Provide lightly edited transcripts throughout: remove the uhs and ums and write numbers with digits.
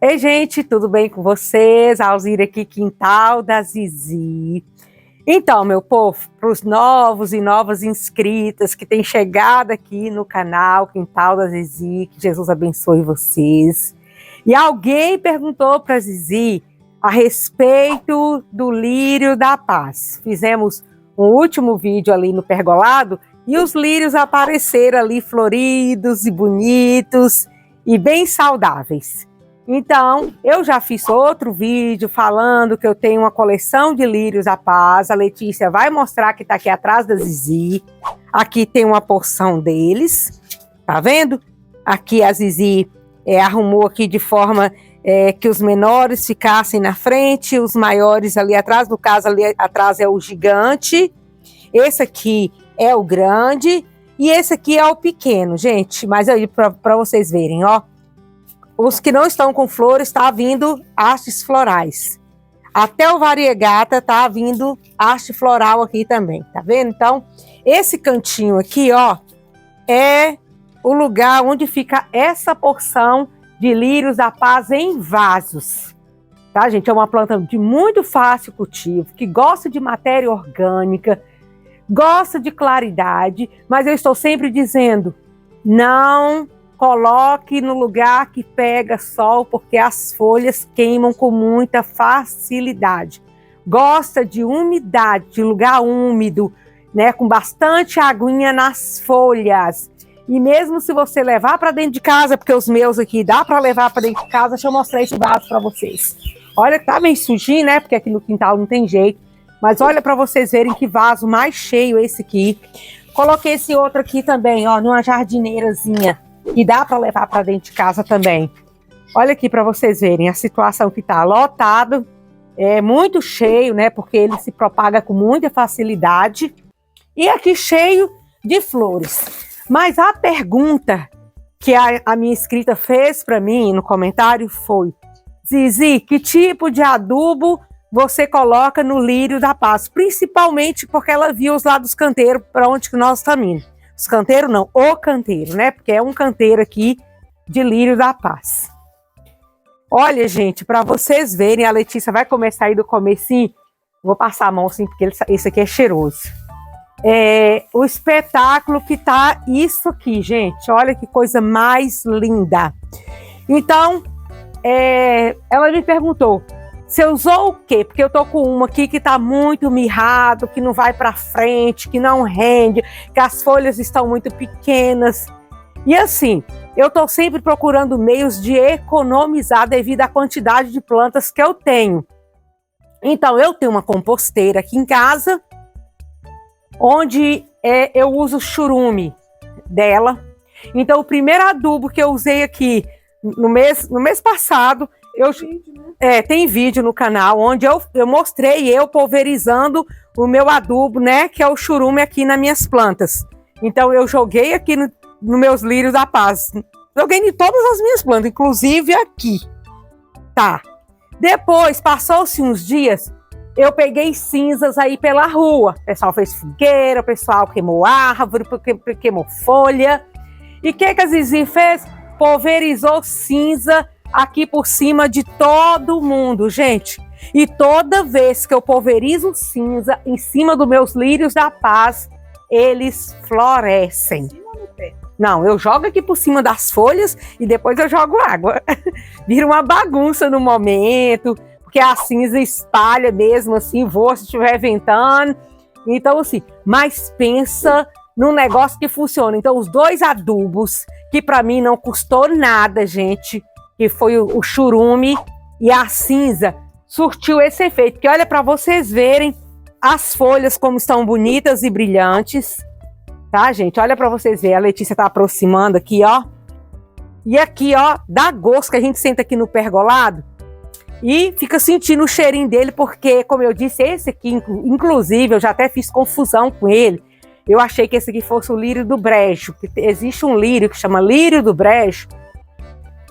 Ei, gente, tudo bem com vocês? Alzira aqui, quintal da Zizi. Então, meu povo, para os novos e novas inscritas que têm chegado aqui no canal Quintal da Zizi, que Jesus abençoe vocês. E alguém perguntou para a Zizi a respeito do lírio da paz. Fizemos um último vídeo ali no pergolado e os lírios apareceram ali floridos e bonitos e bem saudáveis. Então, eu já fiz outro vídeo falando que eu tenho uma coleção de lírios da paz. A Letícia vai mostrar que está aqui atrás da Zizi. Aqui tem uma porção deles, tá vendo? Aqui a Zizi arrumou aqui de forma que os menores ficassem na frente, os maiores ali atrás. No caso, ali atrás é o gigante. Esse aqui é o grande e esse aqui é o pequeno, gente. Mas aí, para vocês verem, ó. Os que não estão com flores, está vindo hastes florais. Até o variegata está vindo haste floral aqui também, tá vendo? Então, esse cantinho aqui, ó, é o lugar onde fica essa porção de lírios da paz em vasos. Tá, gente? É uma planta de muito fácil cultivo, que gosta de matéria orgânica, gosta de claridade, mas eu estou sempre dizendo, não coloque no lugar que pega sol, porque as folhas queimam com muita facilidade. Gosta de umidade, de lugar úmido, né, com bastante aguinha nas folhas. E mesmo se você levar para dentro de casa, porque os meus aqui dá para levar para dentro de casa, deixa eu mostrar esse vaso para vocês. Olha, tá meio sujinho, né, porque aqui no quintal não tem jeito. Mas olha para vocês verem que vaso mais cheio esse aqui. Coloquei esse outro aqui também, ó, numa jardineirazinha. E dá para levar para dentro de casa também. Olha aqui para vocês verem a situação que está lotado, é muito cheio, né? Porque ele se propaga com muita facilidade. E aqui cheio de flores. Mas a pergunta que a minha inscrita fez para mim no comentário foi: Zizi, que tipo de adubo você coloca no lírio da paz? Principalmente porque ela viu os lados canteiros para onde que nós estamos indo. Os canteiros não, o canteiro, né? Porque é um canteiro aqui de lírio da paz. Olha, gente, para vocês verem, a Letícia vai começar aí do comecinho. Vou passar a mão assim, porque esse aqui é cheiroso. O espetáculo que tá isso aqui, gente. Olha que coisa mais linda. Então, ela me perguntou, você usou o quê? Porque eu tô com uma aqui que tá muito mirrado, que não vai para frente, que não rende, que as folhas estão muito pequenas. E assim, eu tô sempre procurando meios de economizar devido à quantidade de plantas que eu tenho. Então, eu tenho uma composteira aqui em casa, onde eu uso o churume dela. Então, o primeiro adubo que eu usei aqui no mês passado, tem vídeo no canal onde eu mostrei eu pulverizando o meu adubo, né, que é o churume aqui nas minhas plantas. Então eu joguei aqui nos meus lírios da paz, joguei em todas as minhas plantas, inclusive aqui, tá? Depois, passou-se uns dias, eu peguei cinzas aí pela rua, o pessoal fez fogueira, o pessoal queimou árvore, queimou folha, e o que a Zizi fez? Pulverizou cinza aqui por cima de todo mundo, gente. E toda vez que eu pulverizo cinza em cima dos meus lírios da paz, eles florescem. Não, eu jogo aqui por cima das folhas e depois eu jogo água. Vira uma bagunça no momento, porque a cinza espalha mesmo assim, voa se estiver ventando. Então assim, mas pensa num negócio que funciona. Então os dois adubos, que para mim não custou nada, gente, que foi o churume e a cinza, surtiu esse efeito. Que olha para vocês verem as folhas como estão bonitas e brilhantes, tá, gente? Olha para vocês verem, a Letícia tá aproximando aqui, ó. E aqui, ó, dá gosto que a gente senta aqui no pergolado e fica sentindo o cheirinho dele, porque, como eu disse, esse aqui, inclusive, eu já até fiz confusão com ele. Eu achei que esse aqui fosse o lírio do brejo, que existe um lírio que chama lírio do brejo,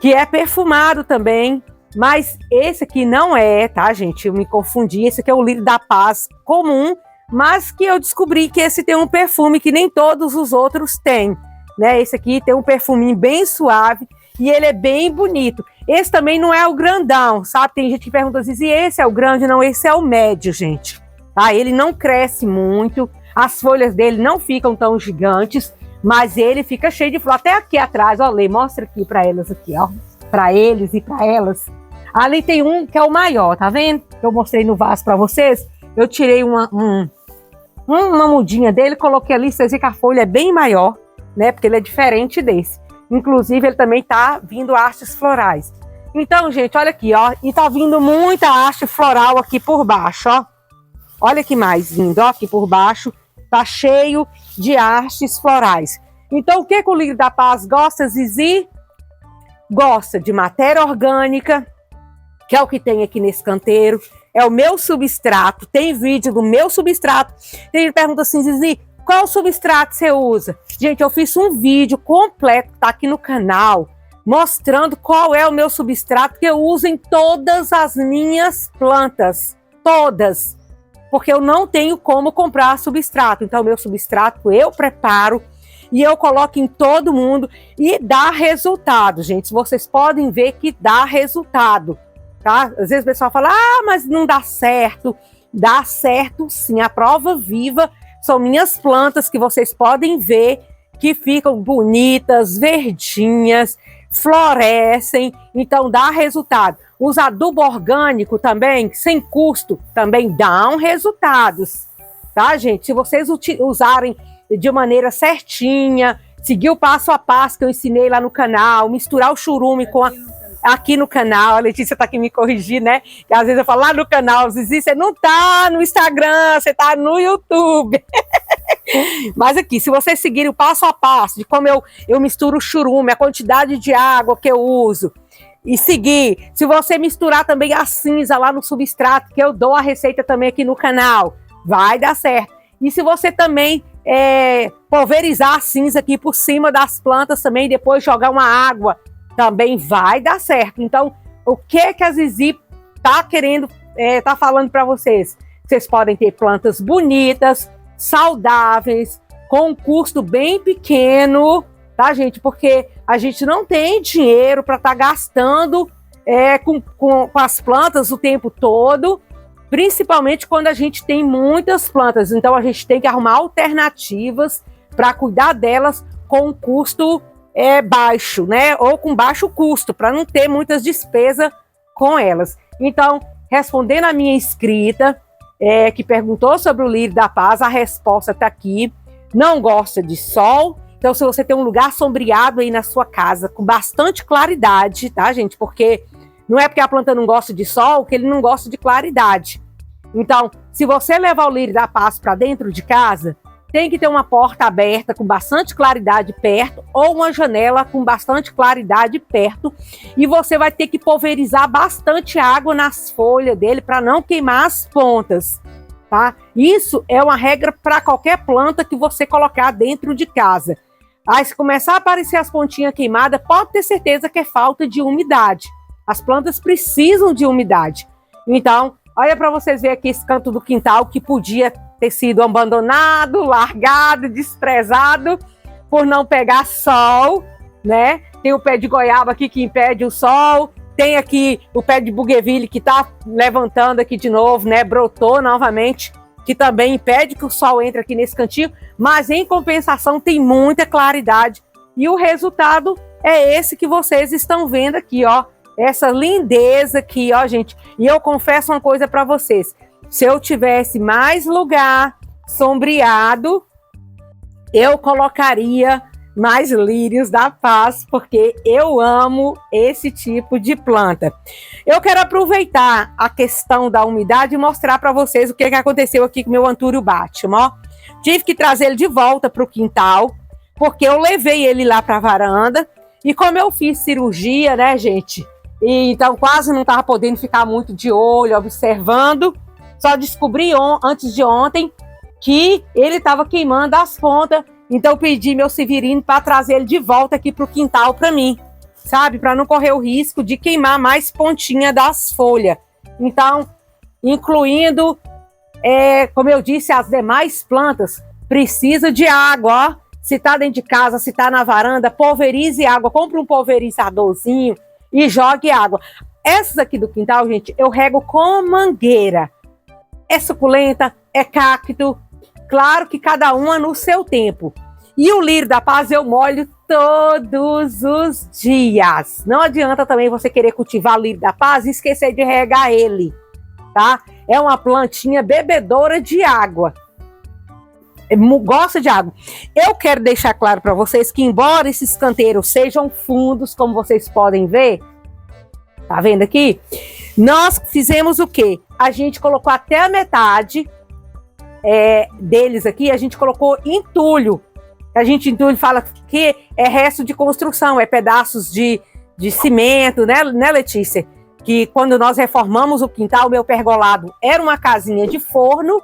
que é perfumado também, mas esse aqui não é, tá, gente? Eu me confundi, esse aqui é o lírio da paz comum, mas que eu descobri que esse tem um perfume que nem todos os outros têm, né? Esse aqui tem um perfuminho bem suave e ele é bem bonito. Esse também não é o grandão, sabe? Tem gente que pergunta assim, esse é o grande? Não, esse é o médio, gente. Tá? Ele não cresce muito, as folhas dele não ficam tão gigantes, mas ele fica cheio de flor. Até aqui atrás, ó, Lê, mostra aqui para elas aqui, ó. Para eles e para elas. Ali tem um que é o maior, tá vendo? Eu mostrei no vaso para vocês. Eu tirei uma mudinha dele, coloquei ali, vocês veem que a folha é bem maior, né? Porque ele é diferente desse. Inclusive, ele também tá vindo hastes florais. Então, gente, olha aqui, ó. E tá vindo muita haste floral aqui por baixo, ó. Olha que mais vindo, ó, aqui por baixo. Tá cheio de hastes florais. Então, o que o Lírio da Paz gosta, Zizi? Gosta de matéria orgânica, que é o que tem aqui nesse canteiro. É o meu substrato. Tem vídeo do meu substrato. Tem gente que pergunta assim, Zizi, qual substrato você usa? Gente, eu fiz um vídeo completo, tá aqui no canal, mostrando qual é o meu substrato que eu uso em todas as minhas plantas. Todas. Porque eu não tenho como comprar substrato. Então, o meu substrato eu preparo e eu coloco em todo mundo e dá resultado, gente. Vocês podem ver que dá resultado, tá? Às vezes o pessoal fala, mas não dá certo. Dá certo sim, a prova viva são minhas plantas que vocês podem ver que ficam bonitas, verdinhas, florescem, então dá resultado. Os adubo orgânico também, sem custo, também dão resultados, tá, gente? Se vocês usarem de maneira certinha, seguir o passo a passo que eu ensinei lá no canal, misturar o churume com aqui no canal, a Letícia tá aqui me corrigir, né? Que às vezes eu falo lá no canal, Zizi, você não tá no Instagram, você tá no YouTube. Mas aqui, se vocês seguirem o passo a passo de como eu misturo o churume, a quantidade de água que eu uso, e seguir, se você misturar também a cinza lá no substrato, que eu dou a receita também aqui no canal, vai dar certo. E se você também pulverizar a cinza aqui por cima das plantas também, e depois jogar uma água, também vai dar certo. Então, o que a Zizi tá querendo, tá falando para vocês? Vocês podem ter plantas bonitas, saudáveis, com um custo bem pequeno, tá, gente? Porque a gente não tem dinheiro para estar gastando com as plantas o tempo todo, principalmente quando a gente tem muitas plantas. Então, a gente tem que arrumar alternativas para cuidar delas com um custo baixo, né? Ou com baixo custo, para não ter muitas despesas com elas. Então, respondendo a minha inscrita, que perguntou sobre o Lírio da Paz, a resposta está aqui. Não gosta de sol. Então, se você tem um lugar sombreado aí na sua casa, com bastante claridade, tá, gente? Porque não é porque a planta não gosta de sol que ele não gosta de claridade. Então, se você levar o Lírio da Paz para dentro de casa, tem que ter uma porta aberta com bastante claridade perto ou uma janela com bastante claridade perto. E você vai ter que pulverizar bastante água nas folhas dele para não queimar as pontas, tá? Isso é uma regra para qualquer planta que você colocar dentro de casa. Aí, se começar a aparecer as pontinhas queimadas, pode ter certeza que é falta de umidade. As plantas precisam de umidade. Então, olha para vocês verem aqui esse canto do quintal que podia ter sido abandonado, largado, desprezado por não pegar sol, né? Tem o pé de goiaba aqui que impede o sol, tem aqui o pé de bougainville que tá levantando aqui de novo, né? Brotou novamente, que também impede que o sol entre aqui nesse cantinho, mas em compensação tem muita claridade e o resultado é esse que vocês estão vendo aqui, ó, essa lindeza aqui, ó, gente. E eu confesso uma coisa para vocês, se eu tivesse mais lugar sombreado, eu colocaria mais lírios da paz, porque eu amo esse tipo de planta. Eu quero aproveitar a questão da umidade e mostrar para vocês o que aconteceu aqui com o meu Antúrio Batman, ó. Tive que trazer ele de volta para o quintal, porque eu levei ele lá para a varanda, e como eu fiz cirurgia, né, gente, e então quase não estava podendo ficar muito de olho, observando, só descobri antes de ontem que ele estava queimando as pontas. Então eu pedi meu Severino para trazer ele de volta aqui para o quintal para mim, sabe? Para não correr o risco de queimar mais pontinha das folhas. Então, incluindo, como eu disse, as demais plantas precisam de água, ó. se tá dentro de casa, se tá na varanda, pulverize água, compre um pulverizadorzinho e jogue água. Essas aqui do quintal, gente, eu rego com mangueira. É suculenta, é cacto, claro que cada uma no seu tempo. E o lírio da paz eu molho todos os dias. Não adianta também você querer cultivar o lírio da paz e esquecer de regar ele, tá? É uma plantinha bebedora de água. Gosta de água. Eu quero deixar claro para vocês que, embora esses canteiros sejam fundos, como vocês podem ver, tá vendo aqui? Nós fizemos o quê? A gente colocou até a metade deles aqui, a gente colocou entulho. A gente entulho fala que é resto de construção, é pedaços de cimento, né, Letícia? Que quando nós reformamos o quintal, o meu pergolado era uma casinha de forno.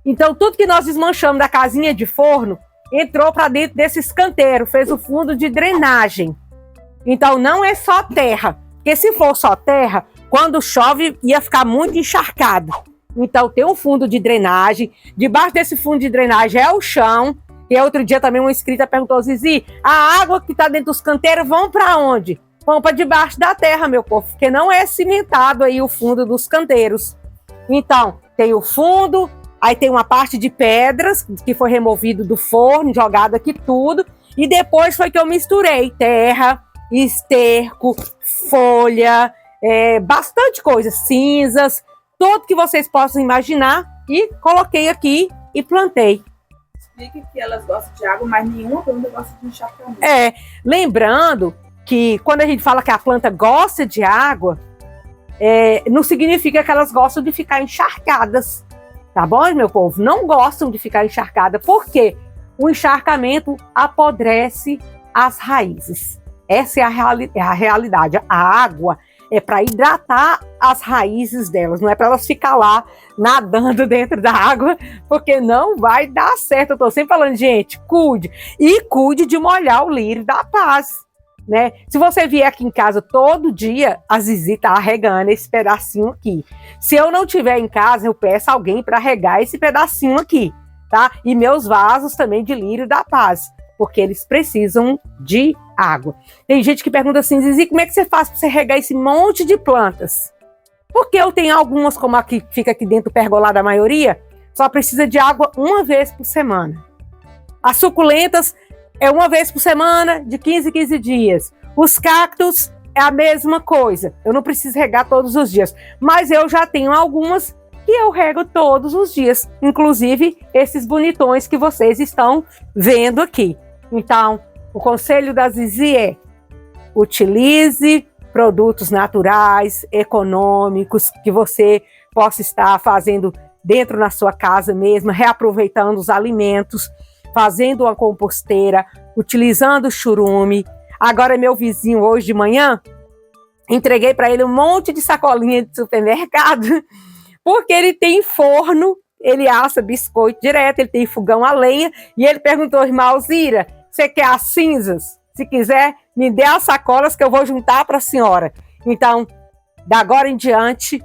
Então, tudo que nós desmanchamos da casinha de forno entrou para dentro desses canteiros, fez o fundo de drenagem. Então, não é só terra, porque se for só terra, quando chove ia ficar muito encharcado. Então, tem um fundo de drenagem, debaixo desse fundo de drenagem é o chão. E outro dia também uma inscrita perguntou, Zizi, a água que está dentro dos canteiros vão para onde? Vão para debaixo da terra, meu povo, porque não é cimentado aí o fundo dos canteiros. Então, tem o fundo. Aí tem uma parte de pedras que foi removido do forno, jogado aqui tudo. E depois foi que eu misturei terra, esterco, folha, bastante coisa, cinzas, tudo que vocês possam imaginar. E coloquei aqui e plantei. Explique que elas gostam de água, mas nenhuma planta gosta de encharcamento. Lembrando que quando a gente fala que a planta gosta de água, não significa que elas gostam de ficar encharcadas. Tá bom, meu povo? Não gostam de ficar encharcada, porque o encharcamento apodrece as raízes. Essa é a realidade. A água é para hidratar as raízes delas, não é para elas ficar lá nadando dentro da água, porque não vai dar certo. Eu tô sempre falando, gente, cuide. E cuide de molhar o lírio da paz, né? Se você vier aqui em casa todo dia, a Zizi tá regando esse pedacinho aqui. Se eu não tiver em casa, eu peço alguém para regar esse pedacinho aqui, tá? E meus vasos também de lírio da paz, porque eles precisam de água. Tem gente que pergunta assim, Zizi, como é que você faz para você regar esse monte de plantas? Porque eu tenho algumas, como a que fica aqui dentro do pergolado, a maioria, só precisa de água uma vez por semana. As suculentas é uma vez por semana, de 15 em 15 dias. Os cactos é a mesma coisa. Eu não preciso regar todos os dias. Mas eu já tenho algumas que eu rego todos os dias. Inclusive, esses bonitões que vocês estão vendo aqui. Então, o conselho da Zizi é: utilize produtos naturais, econômicos, que você possa estar fazendo dentro na sua casa mesmo, reaproveitando os alimentos, fazendo uma composteira, utilizando churume. Agora, meu vizinho, hoje de manhã, entreguei para ele um monte de sacolinha de supermercado, porque ele tem forno, ele assa biscoito direto, ele tem fogão a lenha, e ele perguntou, irmã Alzira, você quer as cinzas? Se quiser, me dê as sacolas que eu vou juntar para a senhora. Então, da agora em diante,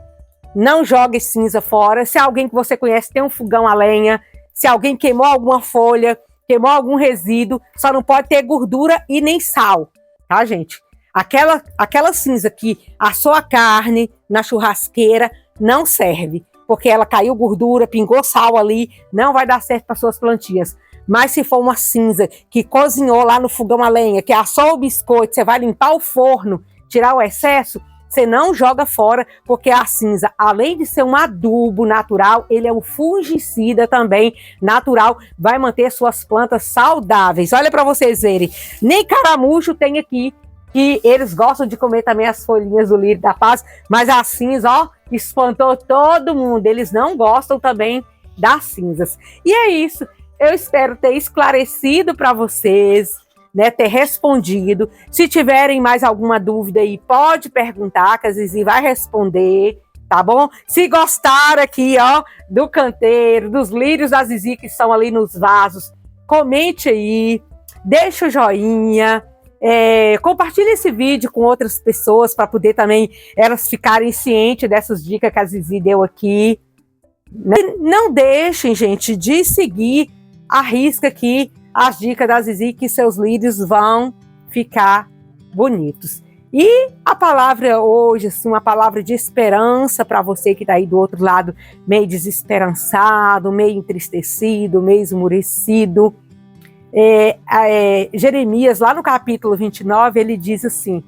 não jogue cinza fora. Se alguém que você conhece tem um fogão a lenha, se alguém queimou alguma folha, queimou algum resíduo, só não pode ter gordura e nem sal, tá, gente? Aquela cinza que assou a carne na churrasqueira não serve, porque ela caiu gordura, pingou sal ali, não vai dar certo para suas plantinhas. Mas se for uma cinza que cozinhou lá no fogão a lenha, que assou o biscoito, você vai limpar o forno, tirar o excesso, você não joga fora, porque a cinza, além de ser um adubo natural, ele é um fungicida também natural, vai manter suas plantas saudáveis. Olha para vocês verem, nem caramujo tem aqui, que eles gostam de comer também as folhinhas do lírio da paz, mas a cinza, ó, espantou todo mundo, eles não gostam também das cinzas. E é isso. Eu espero ter esclarecido para vocês, né, ter respondido. Se tiverem mais alguma dúvida aí, pode perguntar, que a Zizi vai responder, tá bom? Se gostaram aqui, ó, do canteiro, dos lírios da Zizi que estão ali nos vasos, comente aí, deixa o joinha, compartilhe esse vídeo com outras pessoas para poder também elas ficarem cientes dessas dicas que a Zizi deu aqui. Não deixem, gente, de seguir a risca aqui as dicas da Zizi que seus lírios vão ficar bonitos. E a palavra hoje, assim, uma palavra de esperança para você que está aí do outro lado, meio desesperançado, meio entristecido, meio esmurecido. Jeremias, lá no capítulo 29, ele diz assim: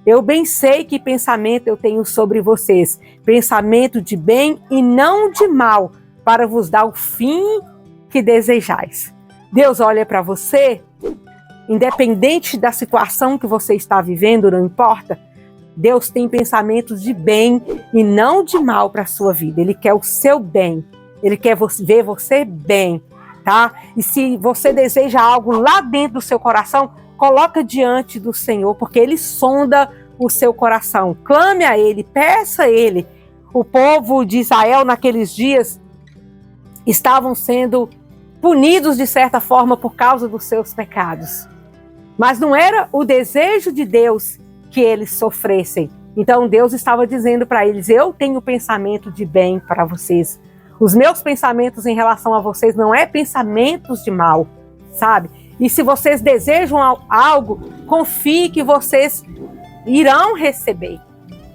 eu bem sei que pensamento eu tenho sobre vocês, pensamento de bem e não de mal, para vos dar o fim que desejais. Deus olha para você, independente da situação que você está vivendo, não importa, Deus tem pensamentos de bem e não de mal para a sua vida. Ele quer o seu bem, Ele quer ver você bem, tá? E se você deseja algo lá dentro do seu coração, coloca diante do Senhor, porque Ele sonda o seu coração. Clame a Ele, peça a Ele. O povo de Israel naqueles dias estavam sendo punidos de certa forma por causa dos seus pecados. Mas não era o desejo de Deus que eles sofressem. Então Deus estava dizendo para eles: eu tenho pensamento de bem para vocês. Os meus pensamentos em relação a vocês não é pensamentos de mal, sabe? E se vocês desejam algo, confie que vocês irão receber.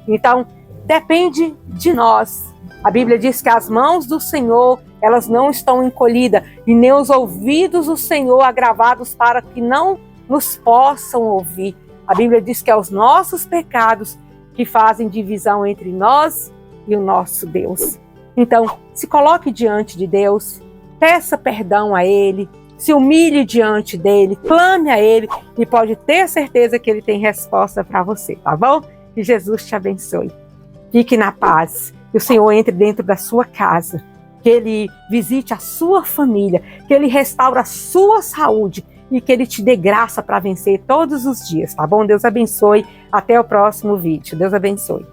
Então, depende de nós. A Bíblia diz que as mãos do Senhor, elas não estão encolhidas, e nem os ouvidos do Senhor agravados para que não nos possam ouvir. A Bíblia diz que é os nossos pecados que fazem divisão entre nós e o nosso Deus. Então, se coloque diante de Deus, peça perdão a Ele, se humilhe diante dEle, clame a Ele e pode ter certeza que Ele tem resposta para você, tá bom? Que Jesus te abençoe. Fique na paz, que o Senhor entre dentro da sua casa, que Ele visite a sua família, que Ele restaure a sua saúde e que Ele te dê graça para vencer todos os dias, tá bom? Deus abençoe. Até o próximo vídeo. Deus abençoe.